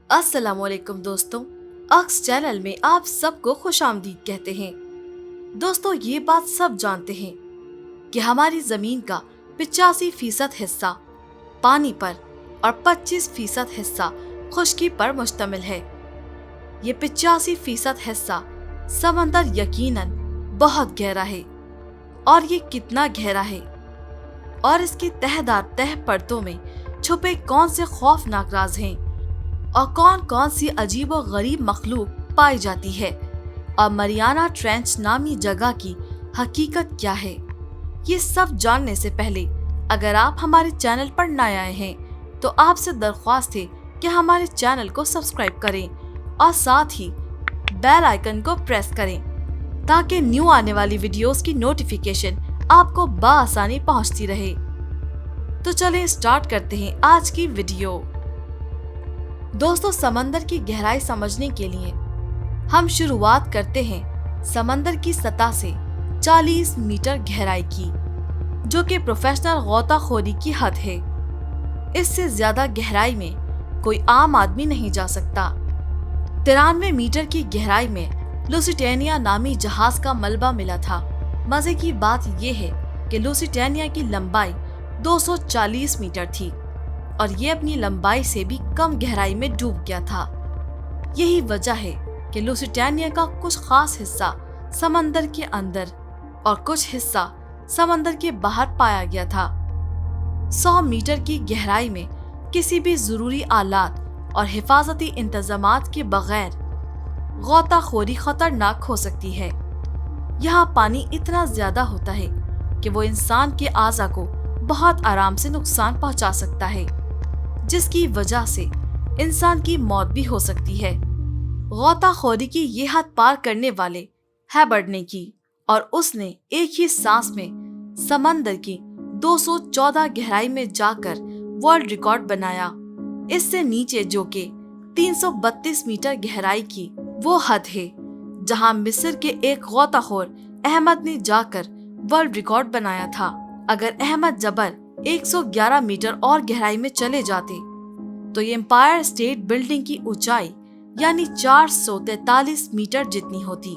अस्सलाम वालेकुम दोस्तों, अक्स चैनल में आप सबको खुशामदीद कहते हैं। दोस्तों, ये बात सब जानते हैं कि हमारी जमीन का 85% हिस्सा पानी पर और 25% हिस्सा खुश्की पर मुश्तमिल है। ये 85% हिस्सा समंदर यकीनन बहुत गहरा है। और ये कितना गहरा है और इसकी तहदार तह परतों में छुपे कौन से खौफनाक राज हैं और कौन कौन सी अजीब और गरीब मखलूक पाई जाती है और मरियाना ट्रेंच नामी जगह की हकीकत क्या है, ये सब जानने से पहले अगर आप हमारे चैनल पर नए आए हैं तो आपसे दरख्वास्त है कि हमारे चैनल को सब्सक्राइब करें और साथ ही बेल आइकन को प्रेस करें ताकि न्यू आने वाली वीडियोस की नोटिफिकेशन आपको बआसानी पहुंचती रहे। तो चलें स्टार्ट करते हैं आज की वीडियो। दोस्तों, समंदर की गहराई समझने के लिए हम शुरुआत करते हैं समंदर की सतह से 40 मीटर गहराई की, जो कि प्रोफेशनल गोताखोरी की हद है। इससे ज्यादा गहराई में कोई आम आदमी नहीं जा सकता। 93 मीटर की गहराई में लुसिटेनिया नामी जहाज का मलबा मिला था। मजे की बात यह है कि लुसिटेनिया की लंबाई 240 मीटर थी और ये अपनी लंबाई से भी कम गहराई में डूब गया था। यही वजह है कि लुसिटेनिया का कुछ खास हिस्सा समंदर के अंदर और कुछ हिस्सा समंदर के बाहर पाया गया था। 100 मीटर की गहराई में किसी भी जरूरी आलात और हिफाजती इंतजामात के बगैर गोताखोरी खतरनाक हो सकती है। यहाँ पानी इतना ज्यादा होता है कि वो इंसान के आज़ा को बहुत आराम से नुकसान पहुंचा सकता है, जिसकी वजह से इंसान की मौत भी हो सकती है। गोताखोरी की ये हद पार करने वाले हैबर्ड ने की और उसने एक ही सांस में समंदर की 214 गहराई में जाकर वर्ल्ड रिकॉर्ड बनाया। इससे नीचे, जो कि 332 मीटर गहराई की वो हद है जहां मिस्र के एक गोताखोर अहमद ने जाकर वर्ल्ड रिकॉर्ड बनाया था। अगर अहमद जबर 111 मीटर और गहराई में चले जाते तो ये एम्पायर स्टेट बिल्डिंग की ऊंचाई यानी 443 मीटर जितनी होती।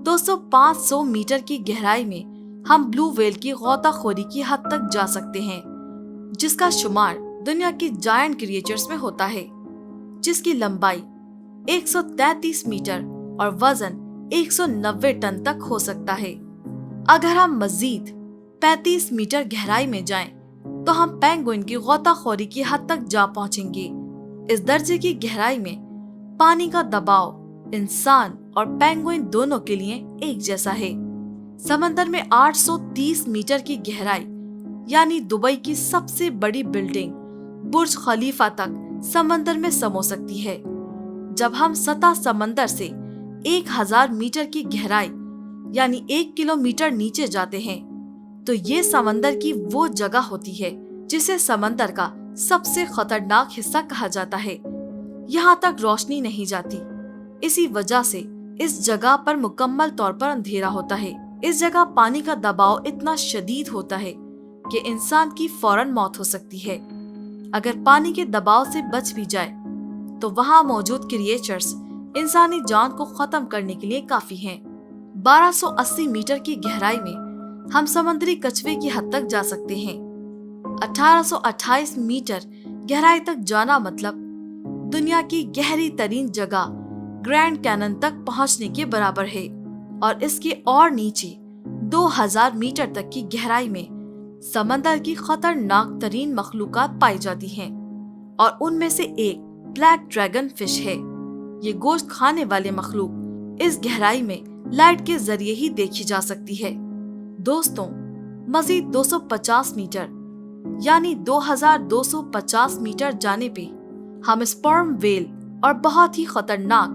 दोस्तों, 500 मीटर की गहराई में हम ब्लू व्हेल की गोताखोरी की हद तक जा सकते हैं, जिसका शुमार दुनिया की जायंट क्रिएचर्स में होता है, जिसकी लंबाई 133 मीटर और वजन 190 टन तक हो सकता है। अगर हम मजीद 35 मीटर गहराई में जाएं, तो हम पेंगुइन की गोताखोरी की हद तक जा पहुंचेंगे। इस दर्जे की गहराई में पानी का दबाव इंसान और पेंगुइन दोनों के लिए एक जैसा है। समंदर में 830 मीटर की गहराई यानी दुबई की सबसे बड़ी बिल्डिंग बुर्ज खलीफा तक समंदर में समा सकती है। जब हम सतह समंदर से 1000 मीटर की गहराई यानी 1 किलोमीटर नीचे जाते हैं, तो ये समंदर की वो जगह होती है जिसे समंदर का सबसे खतरनाक हिस्सा कहा जाता है। यहाँ तक रोशनी नहीं जाती। इसी वजह से इस जगह पर मुकम्मल तौर पर अंधेरा होता है। इस जगह पानी का दबाव इतना शदीद होता है कि इंसान की फौरन मौत हो सकती है। अगर पानी के दबाव से बच भी जाए तो वहाँ मौजूद क्रिएचर्स इंसानी जान को खत्म करने के लिए काफी हैं। 1280 मीटर की गहराई में हम समुद्री कछुए की हद तक जा सकते हैं। 1828 मीटर गहराई तक जाना मतलब दुनिया की गहरी तरीन जगह ग्रैंड कैनन तक पहुंचने के बराबर है। और इसके और नीचे 2000 मीटर तक की गहराई में समंदर की खतरनाक तरीन मखलूकात पाई जाती हैं और उनमें से एक ब्लैक ड्रैगन फिश है। ये गोश्त खाने वाले मखलूक इस गहराई में लाइट के जरिए ही देखी जा सकती है। दोस्तों, मजीद 250 मीटर यानी 2250 मीटर जाने पे हम स्पर्म व्हेल और बहुत ही खतरनाक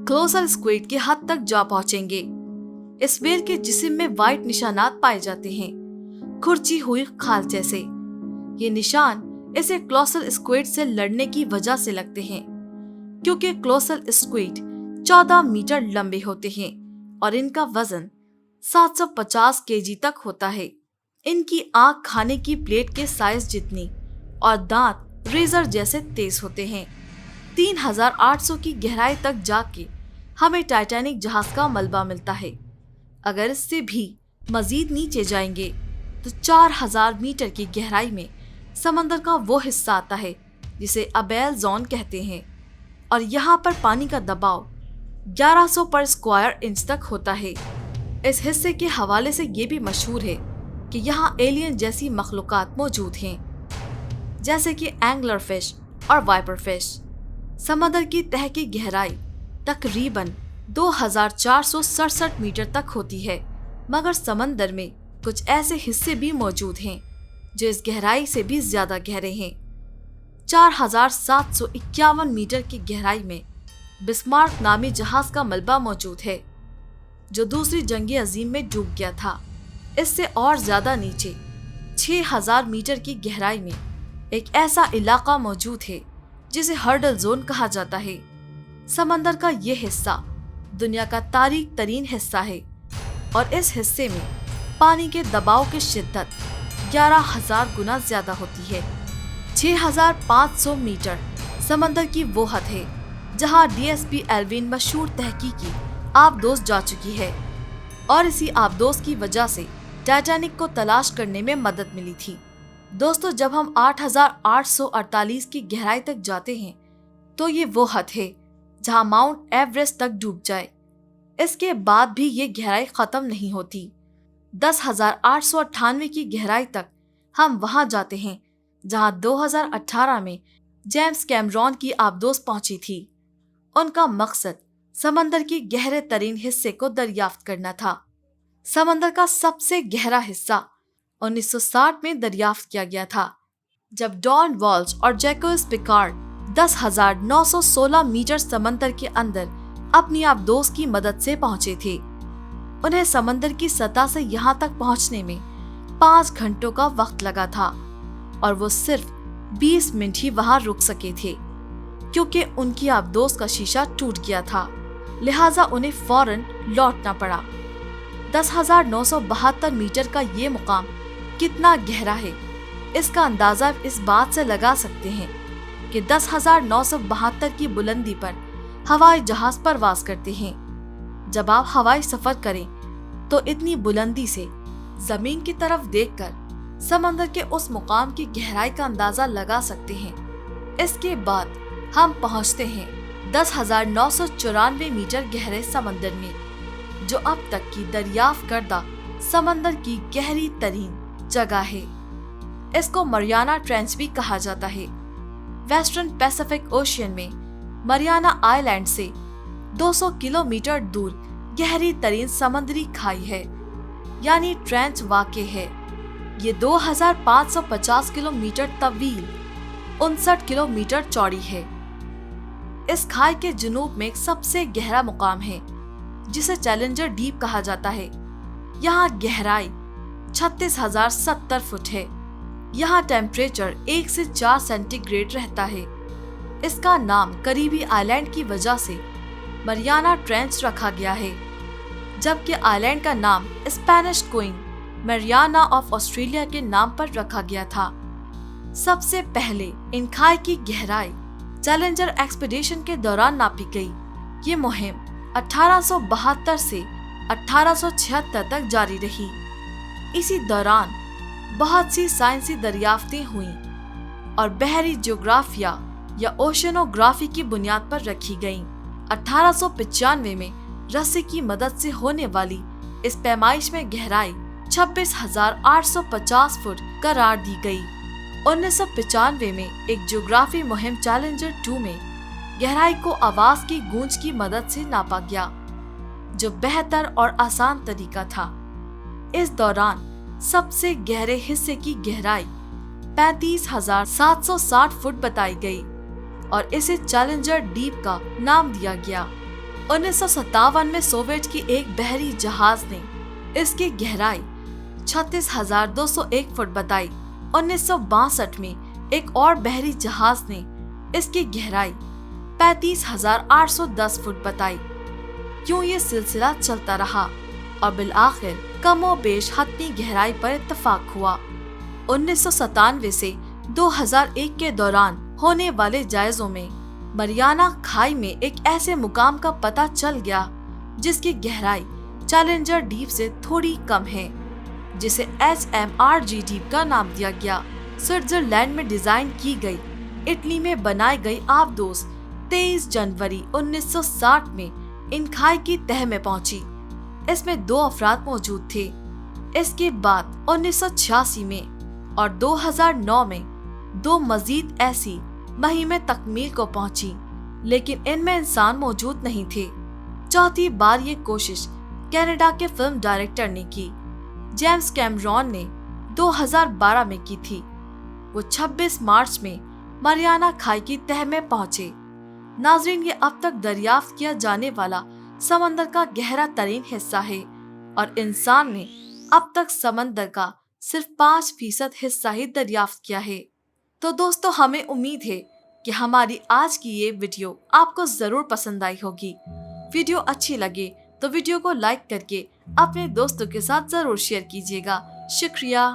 क्लोसर स्क्विड की हद तक जा पहुंचेंगे। इस व्हेल के जिस्म में वाइट निशानात पाए जाते हैं, खुरची हुई खाल जैसे। ये निशान इसे क्लोसर स्क्विड से लड़ने की वजह से लगते हैं, क्योंकि क्लोसर स्क्विड 14 मीटर लंबे होते हैं और इनका वजन 750 केजी तक होता है। इनकी आंख खाने की प्लेट के साइज जितनी और दांत रेजर जैसे तेज होते हैं। 3800 की गहराई तक जाके हमें टाइटैनिक जहाज का मलबा मिलता है। अगर इससे भी मजीद नीचे जाएंगे तो 4000 मीटर की गहराई में समंदर का वो हिस्सा आता है जिसे अबेल जोन कहते हैं, और यहाँ पर पानी का दबाव 1100 पर स्क्वायर इंच तक होता है। इस हिस्से के हवाले से ये भी मशहूर है कि यहाँ एलियन जैसी मखलूकात मौजूद हैं, जैसे कि एंगलर फिश और वाइपर फिश। समंदर की तह की गहराई तकरीबन 2467 मीटर तक होती है, मगर समंदर में कुछ ऐसे हिस्से भी मौजूद हैं जो इस गहराई से भी ज्यादा गहरे हैं। 4751 मीटर की गहराई में बिस्मार्क नामी जहाज का मलबा मौजूद है जो दूसरी जंग अजीम में डूब गया था। इससे और ज्यादा नीचे 6000 मीटर की गहराई में एक ऐसा इलाका मौजूद है जिसे हर्डल जोन कहा जाता है। समंदर का ये हिस्सा दुनिया का तारीक तरीन हिस्सा है और इस हिस्से में पानी के दबाव की शिद्दत 11000 गुना ज्यादा होती है। 6500 मीटर समंदर की वो हद है जहां डीएसपी एल्विन मशहूर तहकीकी आबदोज जा चुकी है, और इसी आबदोज की वजह से टाइटैनिक को तलाश करने में मदद मिली थी। दोस्तों, जब हम 8848 की गहराई तक जाते हैं तो ये वो हद है जहां माउंट एवरेस्ट तक डूब जाए। इसके बाद भी ये गहराई खत्म नहीं होती। 10,898 की गहराई तक हम वहां जाते हैं जहां 2018 में जेम्स कैमरॉन की आबदोज पहुंची थी। उनका मकसद समंदर की गहरे तरीन हिस्से को दरियाफ्त करना था। समंदर का सबसे गहरा हिस्सा 1960 में दरियाफ्त किया गया था, जब डॉन वॉल्श और जैकोस पिकार्ड 10,916 मीटर समंदर के अंदर अपनी आबदोज की मदद से पहुंचे थे। उन्हें समंदर की सतह से यहाँ तक पहुंचने में 5 घंटों का वक्त लगा था और वो सिर्फ 20 मिनट ही वहां रुक सके थे क्योंकि उनकी आबदोज का शीशा टूट गया था, लिहाजा उन्हें फौरन लौटना पड़ा। 10,972 मीटर का ये मुकाम कितना गहरा है, इसका अंदाजा इस बात से लगा सकते हैं कि 10,972 की बुलंदी पर हवाई जहाज परवाज करते हैं। जब आप हवाई सफर करें तो इतनी बुलंदी से जमीन की तरफ देखकर समंदर के उस मुकाम की गहराई का अंदाजा लगा सकते हैं। इसके बाद हम पहुंचते हैं 10,994 मीटर गहरे समंदर में, जो अब तक की दरियाफ्त करदा समंदर की गहरी तरीन जगह है। इसको मरियाना ट्रेंच भी कहा जाता है। वेस्टर्न पैसिफिक ओशियन में मरियाना आइलैंड से 200 किलोमीटर दूर गहरी तरीन समुद्री खाई है, यानी ट्रेंच वाक़ है। ये 2550 किलोमीटर तवील 59 किलोमीटर चौड़ी है। इस खाई के जुनूब में एक सबसे गहरा मुकाम है जिसे चैलेंजर डीप कहा जाता है। यहाँ गहराई 36,070 फुट है। यहाँ टेम्परेचर 1 से 4 सेंटीग्रेड रहता है। इसका नाम करीबी आइलैंड की वजह से मरियाना ट्रेंच रखा गया है, जबकि आइलैंड का नाम Spanish queen Mariana of Australia के नाम पर रखा गया था। सबसे पहले इन खाई की गहराई चैलेंजर एक्सपीडिशन के दौरान नापी गई। ये मुहिम 1872 से 1876 तक जारी रही। इसी दौरान बहुत सी साइंसी दरियाफ्तें हुईं और बहरी ज्योग्राफिया या ओशनोग्राफी की बुनियाद पर रखी गईं। 1895 में रस्सी की मदद से होने वाली इस पैमाइश में गहराई 26,850 फुट करार दी गई। 1995 में एक ज्योग्राफी मुहिम चैलेंजर 2 में गहराई को आवाज की गूंज की मदद से नापा गया, जो बेहतर और आसान तरीका था। इस दौरान सबसे गहरे हिस्से की गहराई 35,760 फुट बताई गई और इसे चैलेंजर डीप का नाम दिया गया। 1957 में सोवियत की एक बहरी जहाज ने इसकी गहराई 36,201 फुट बताई। 1962 में एक और बहरी जहाज ने इसकी गहराई 35,810 फुट बताई। यूं ये सिलसिला चलता रहा और बिलआखिर कमोबेश हतमी गहराई पर इत्तफाक हुआ। 1997 से 2001 के दौरान होने वाले जायजों में मरियाना खाई में एक ऐसे मुकाम का पता चल गया जिसकी गहराई चैलेंजर डीप से थोड़ी कम है, जिसे HMRG डीप का नाम दिया गया। स्विट्जरलैंड में डिजाइन की गई, इटली में बनाई गई आबदोस 23 जनवरी 1960 में इन खाई की तह में पहुंची। इसमें 2 अफराद मौजूद थे। इसके बाद 1986 में और 2009 में 2 मजीद ऐसी मुहिमें तकमील को पहुंची, लेकिन इनमें इंसान मौजूद नहीं थे। चौथी बार ये कोशिश कनाडा के फिल्म डायरेक्टर ने की, जेम्स कैमरॉन ने 2012 में की थी। वो 26 मार्च में मरियाना खाई की तह में पहुंचे। नाजरीन, ये अब तक दरियाफ्त किया जाने वाला समंदर का गहरा तरीन हिस्सा है और इंसान ने अब तक समंदर का सिर्फ 5% हिस्सा ही दरियाफ्त किया है। तो दोस्तों, हमें उम्मीद है कि हमारी आज की ये वीडियो आपको जरूर पसंद आई होगी। वीडियो अच्छी लगे तो वीडियो को लाइक करके अपने दोस्तों के साथ जरूर शेयर कीजिएगा। शुक्रिया।